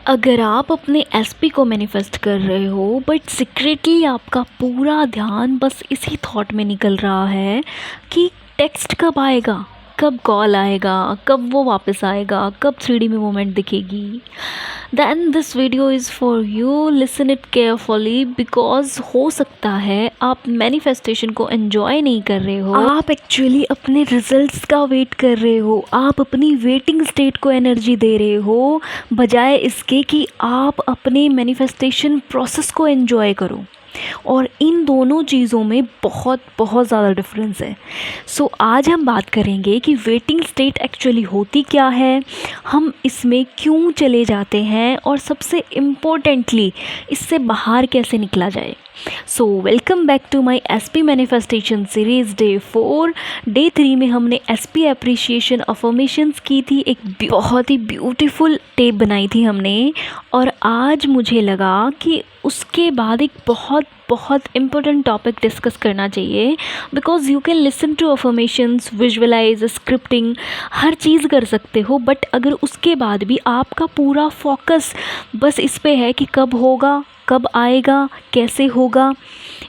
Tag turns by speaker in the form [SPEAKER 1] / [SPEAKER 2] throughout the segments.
[SPEAKER 1] अगर आप अपने एसपी को मैनिफेस्ट कर रहे हो बट सीक्रेटली आपका पूरा ध्यान बस इसी थॉट में निकल रहा है कि टेक्स्ट कब आएगा, कब कॉल आएगा, कब वो वापस आएगा, कब 3D में मोमेंट दिखेगी, then this video is for you. Listen it carefully because हो सकता है आप मैनिफेस्टेशन को एंजॉय नहीं कर रहे हो, आप एक्चुअली अपने रिजल्ट्स का वेट कर रहे हो, आप अपनी वेटिंग स्टेट को एनर्जी दे रहे हो बजाय इसके कि आप अपने मैनिफेस्टेशन प्रोसेस को एंजॉय करो। और इन दोनों चीज़ों में बहुत बहुत ज़्यादा डिफरेंस है। सो आज हम बात करेंगे कि वेटिंग स्टेट एक्चुअली होती क्या है, हम इसमें क्यों चले जाते हैं और सबसे इम्पोर्टेंटली इससे बाहर कैसे निकला जाए। So welcome back to my SP manifestation series day 4। Day 3 में हमने एसपी अप्रिशिएशन अफर्मेशंस की थी, एक बहुत ही ब्यूटीफुल टेप बनाई थी हमने। और आज मुझे लगा कि उसके बाद एक बहुत बहुत इम्पोर्टेंट टॉपिक डिस्कस करना चाहिए because you can listen to affirmations, visualize, scripting, हर चीज़ कर सकते हो, बट अगर उसके बाद भी आपका पूरा फोकस बस इस पे है कि कब होगा, कब आएगा, कैसे होगा,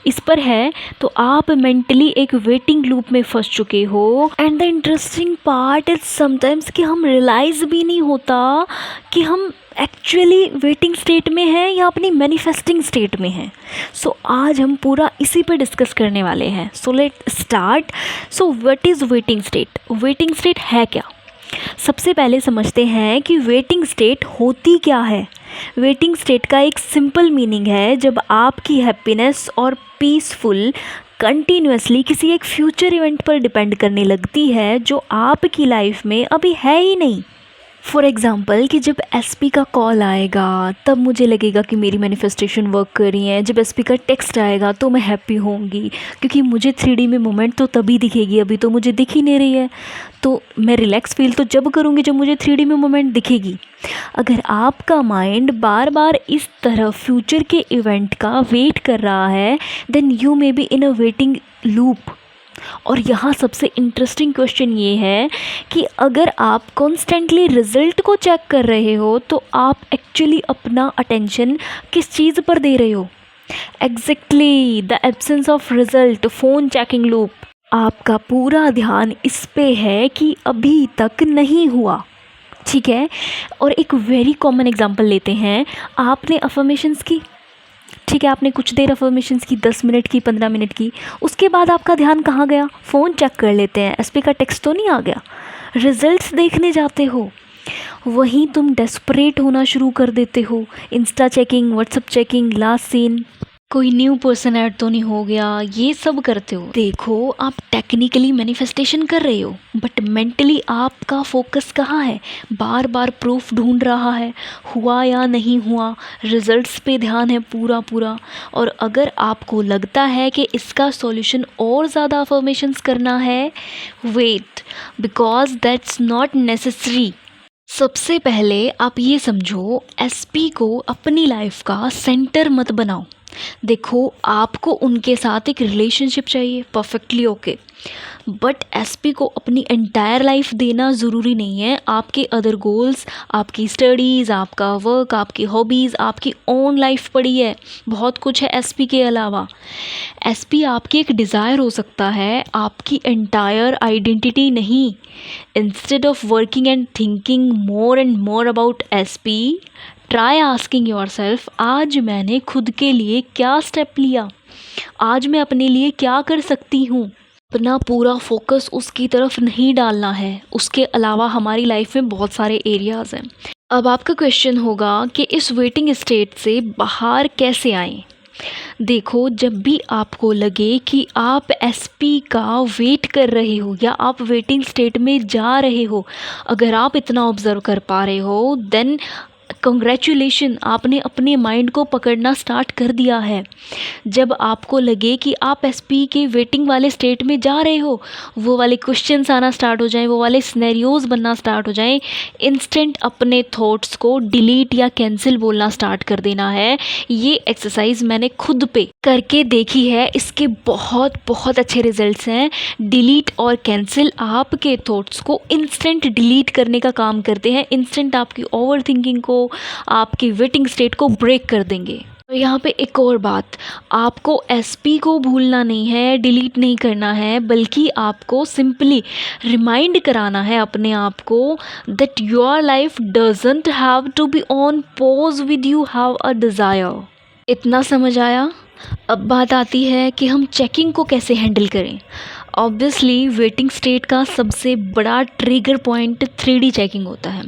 [SPEAKER 1] इस पर है, तो आप मेंटली एक वेटिंग लूप में फंस चुके हो। And the interesting part is sometimes कि हम रियलाइज़ भी नहीं होता कि हम एक्चुअली वेटिंग स्टेट में हैं या अपनी मैनिफेस्टिंग स्टेट में हैं। सो आज हम पूरा इसी पे डिस्कस करने वाले हैं। So let start. So what is waiting state? Waiting state है क्या? सबसे पहले समझते हैं कि वेटिंग स्टेट होती क्या है। वेटिंग स्टेट का एक सिंपल मीनिंग है जब आपकी हैप्पीनेस और पीसफुल कंटिन्यूसली किसी एक फ्यूचर इवेंट पर डिपेंड करने लगती है जो आपकी लाइफ में अभी है ही नहीं। फॉर एग्ज़ाम्पल कि जब एसपी का कॉल आएगा तब मुझे लगेगा कि मेरी मैनिफेस्टेशन वर्क कर रही है, जब एसपी का टेक्स्ट आएगा तो मैं हैप्पी होंगी क्योंकि मुझे 3D में मोमेंट तो तभी दिखेगी, अभी तो मुझे दिख ही नहीं रही है। तो मैं रिलैक्स फील तो जब करूँगी जब मुझे 3D में मोमेंट दिखेगी। अगर आपका माइंड बार बार इस तरह फ्यूचर के इवेंट का वेट कर रहा है then you may be in a waiting loop. और यहाँ सबसे इंटरेस्टिंग क्वेश्चन ये है कि अगर आप कॉन्स्टेंटली रिजल्ट को चेक कर रहे हो तो आप एक्चुअली अपना अटेंशन किस चीज़ पर दे रहे हो? Exactly the absence of result, phone checking loop. आपका पूरा ध्यान इस पे है कि अभी तक नहीं हुआ, ठीक है। और एक वेरी कॉमन एग्जांपल लेते हैं, आपने अफर्मेशंस की, ठीक है, आपने कुछ देर अफर्मेशंस की, 10 मिनट की, 15 मिनट की, उसके बाद आपका ध्यान कहाँ गया? फ़ोन चेक कर लेते हैं, एसपी का टेक्स्ट तो नहीं आ गया, रिजल्ट्स देखने जाते हो। वहीं तुम डेस्परेट होना शुरू कर देते हो, insta checking, WhatsApp checking, last seen, कोई न्यू पर्सन ऐड तो नहीं हो गया, ये सब करते हो। देखो आप टेक्निकली मैनिफेस्टेशन कर रहे हो बट मेंटली आपका फोकस कहाँ है? बार बार प्रूफ ढूंढ रहा है, हुआ या नहीं हुआ, रिजल्ट्स पे ध्यान है पूरा पूरा। और अगर आपको लगता है कि इसका सॉल्यूशन और ज़्यादा अफर्मेशंस करना है, wait, because that's not necessary. सबसे पहले आप ये समझो, एसपी को अपनी लाइफ का सेंटर मत बनाओ। देखो आपको उनके साथ एक रिलेशनशिप चाहिए, परफेक्टली ओके, बट एसपी को अपनी एंटायर लाइफ देना ज़रूरी नहीं है। आपके अदर गोल्स, आपकी स्टडीज़, आपका वर्क, आपकी हॉबीज़, आपकी ओन लाइफ पड़ी है, बहुत कुछ है एसपी के अलावा। एसपी आपकी एक डिज़ायर हो सकता है, आपकी एंटायर आइडेंटिटी नहीं। Instead of working and thinking more and more about SP, try asking your self, आज मैंने खुद के लिए क्या स्टेप लिया, आज मैं अपने लिए क्या कर सकती हूँ। अपना पूरा फोकस उसकी तरफ नहीं डालना है, उसके अलावा हमारी लाइफ में बहुत सारे एरियाज़ हैं। अब आपका क्वेश्चन होगा कि इस वेटिंग स्टेट से बाहर कैसे आएं। देखो जब भी आपको लगे कि आप एसपी का वेट कर रहे हो या आप वेटिंग स्टेट में जा रहे हो, अगर आप इतना ऑब्जर्व कर पा रहे हो देन कंग्रेचुलेशन, आपने अपने माइंड को पकड़ना स्टार्ट कर दिया है। जब आपको लगे कि आप एसपी के वेटिंग वाले स्टेट में जा रहे हो, वो वाले क्वेश्चंस आना स्टार्ट हो जाएं, वो वाले सिनेरियोज़ बनना स्टार्ट हो जाएं, इंस्टेंट अपने थॉट्स को डिलीट या कैंसिल बोलना स्टार्ट कर देना है। ये एक्सरसाइज मैंने खुद पे करके देखी है, इसके बहुत बहुत अच्छे रिजल्ट्स हैं। डिलीट और कैंसिल आपके थॉट्स को इंस्टेंट डिलीट करने का काम करते हैं, इंस्टेंट आपकी ओवर थिंकिंग को, आपकी वेटिंग स्टेट को ब्रेक कर देंगे। तो यहाँ पे एक और बात, आपको एसपी को भूलना नहीं है, डिलीट नहीं करना है, बल्कि आपको सिंपली रिमाइंड कराना है अपने आप को that your life doesn't have to be on pause with you have a desire. इतना समझ आया? अब बात आती है कि हम चेकिंग को कैसे हैंडल करें। ऑब्वियसली वेटिंग स्टेट का सबसे बड़ा ट्रिगर पॉइंट 3D चेकिंग होता है।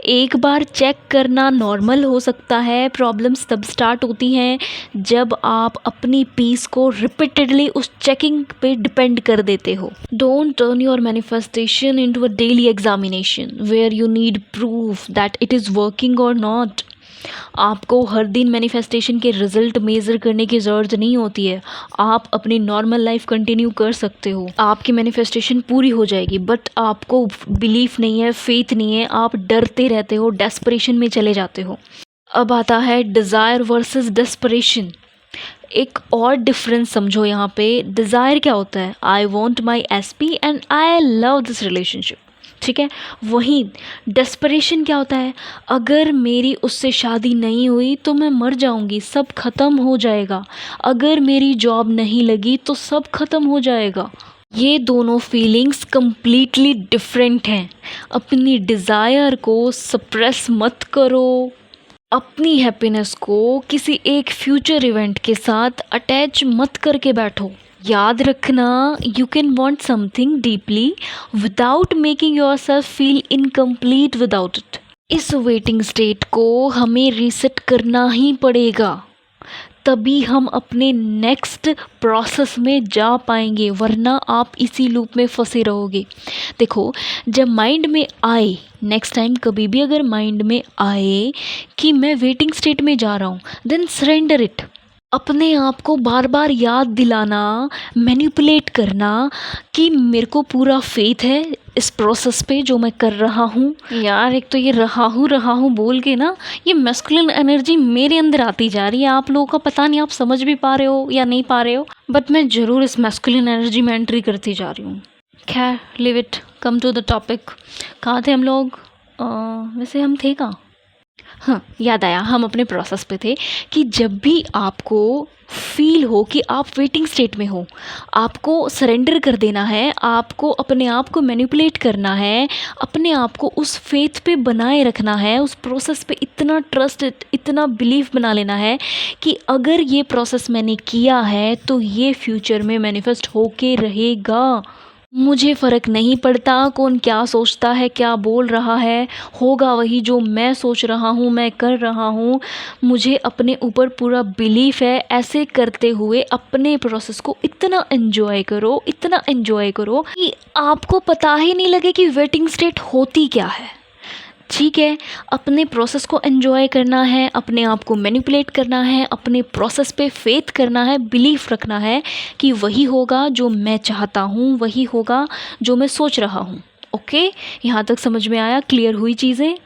[SPEAKER 1] एक बार चेक करना नॉर्मल हो सकता है, प्रॉब्लम्स तब स्टार्ट होती हैं जब आप अपनी पीस को रिपीटेडली उस चेकिंग पे डिपेंड कर देते हो। Don't turn your manifestation into a daily examination where you need proof that it is working और नॉट। आपको हर दिन मैनिफेस्टेशन के रिजल्ट मेज़र करने की ज़रूरत नहीं होती है। आप अपनी नॉर्मल लाइफ कंटिन्यू कर सकते हो, आपकी मैनिफेस्टेशन पूरी हो जाएगी, बट आपको बिलीफ नहीं है, फेथ नहीं है, आप डरते रहते हो, डेस्परेशन में चले जाते हो। अब आता है डिज़ायर वर्सेस डेस्परेशन। एक और डिफरेंस समझो यहाँ पे। डिज़ायर क्या होता है? I want my SP and I love this relationship, ठीक है। वहीं डेस्परेशन क्या होता है? अगर मेरी उससे शादी नहीं हुई तो मैं मर जाऊंगी, सब ख़त्म हो जाएगा। अगर मेरी जॉब नहीं लगी तो सब ख़त्म हो जाएगा। ये दोनों फीलिंग्स कंप्लीटली डिफरेंट हैं। अपनी डिज़ायर को सप्रेस मत करो, अपनी हैप्पीनेस को किसी एक फ्यूचर इवेंट के साथ अटैच मत करके बैठो। याद रखना, you can want something deeply without making your self feel incomplete without it. इस वेटिंग स्टेट को हमें रीसेट करना ही पड़ेगा, तभी हम अपने नेक्स्ट प्रोसेस में जा पाएंगे, वरना आप इसी लूप में फंसे रहोगे। देखो, जब माइंड में आए, नेक्स्ट टाइम कभी भी अगर माइंड में आए कि मैं वेटिंग स्टेट में जा रहा हूँ, देन सरेंडर इट। अपने आप को बार बार याद दिलाना, मैनिपुलेट करना कि मेरे को पूरा फेथ है इस प्रोसेस पे जो मैं कर रहा हूँ। यार, एक तो ये रहा हूँ बोल के ना, ये मैस्कुलिन एनर्जी मेरे अंदर आती जा रही है। आप लोगों का पता नहीं आप समझ भी पा रहे हो या नहीं पा रहे हो, बट मैं ज़रूर इस मैस्कुलिन एनर्जी में एंट्री करती जा रही हूँ। खैर, leave it, come to the topic. कहाँ थे हम लोग? वैसे हम थे कहाँ? हाँ, याद आया, हम अपने प्रोसेस पे थे कि जब भी आपको फील हो कि आप वेटिंग स्टेट में हो, आपको सरेंडर कर देना है, आपको अपने आप को मैनिपुलेट करना है, अपने आप को उस फेथ पे बनाए रखना है, उस प्रोसेस पे इतना ट्रस्ट, इतना बिलीफ बना लेना है कि अगर ये प्रोसेस मैंने किया है तो ये फ्यूचर में मैनिफेस्ट होके रहेगा। मुझे फ़र्क नहीं पड़ता कौन क्या सोचता है, क्या बोल रहा है, होगा वही जो मैं सोच रहा हूँ, मैं कर रहा हूँ। मुझे अपने ऊपर पूरा बिलीफ है। ऐसे करते हुए अपने प्रोसेस को इतना एंजॉय करो, इतना एंजॉय करो कि आपको पता ही नहीं लगे कि वेटिंग स्टेट होती क्या है। ठीक है, अपने प्रोसेस को एंजॉय करना है, अपने आप को मैनिपुलेट करना है, अपने प्रोसेस पे फेथ करना है, बिलीफ रखना है कि वही होगा जो मैं चाहता हूँ, वही होगा जो मैं सोच रहा हूँ। ओके, यहाँ तक समझ में आया? क्लियर हुई चीज़ें?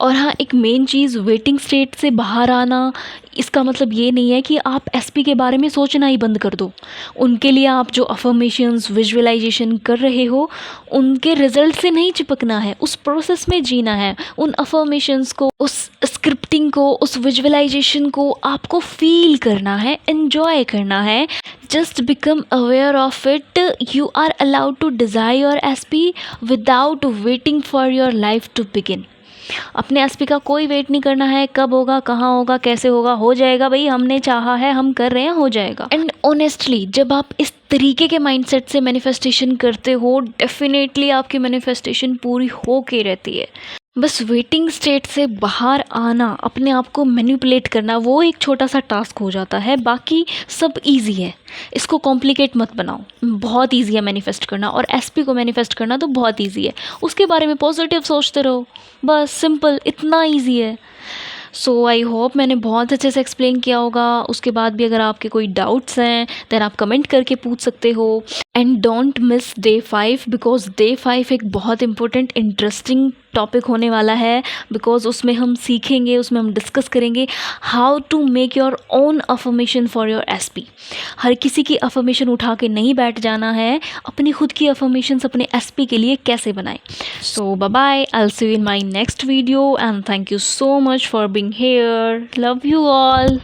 [SPEAKER 1] और हाँ, एक मेन चीज़, वेटिंग स्टेट से बाहर आना, इसका मतलब ये नहीं है कि आप SP के बारे में सोचना ही बंद कर दो। उनके लिए आप जो अफर्मेशंस, विजुअलाइजेशन कर रहे हो, उनके रिजल्ट से नहीं चिपकना है, उस प्रोसेस में जीना है। उन अफर्मेशंस को, उस स्क्रिप्टिंग को, उस विजुअलाइजेशन को आपको फील करना है, एन्जॉय करना है। Just become aware of it. You are allowed to desire your SP without waiting for your life to begin. अपने SP का कोई वेट नहीं करना है, कब होगा, कहाँ होगा, कैसे होगा, हो जाएगा भाई, हमने चाहा है, हम कर रहे हैं, हो जाएगा। एंड ऑनेस्टली, जब आप इस तरीके के माइंडसेट से मैनिफेस्टेशन करते हो, डेफिनेटली आपकी मैनिफेस्टेशन पूरी हो के रहती है। बस वेटिंग स्टेट से बाहर आना, अपने आप को मैनिपुलेट करना, वो एक छोटा सा टास्क हो जाता है, बाकी सब इजी है। इसको कॉम्प्लिकेट मत बनाओ। बहुत इजी है मैनिफेस्ट करना, और SP को मैनिफेस्ट करना तो बहुत इजी है। उसके बारे में पॉजिटिव सोचते रहो, बस सिंपल, इतना इजी है। सो आई होप मैंने बहुत अच्छे से एक्सप्लेन किया होगा। उसके बाद भी अगर आपके कोई डाउट्स हैं देन आप कमेंट करके पूछ सकते हो। And don't miss day 5, because day 5 एक बहुत इंपॉर्टेंट इंटरेस्टिंग टॉपिक होने वाला है, बिकॉज उसमें हम सीखेंगे, उसमें हम डिस्कस करेंगे how to make your own affirmation for your SP। हर किसी की अफर्मेशन उठा के नहीं बैठ जाना है, अपनी खुद की अफर्मेशंस अपने SP के लिए कैसे बनाएं। So bye bye, I will see you in my next video and thank you so much for being ending here. Love you all.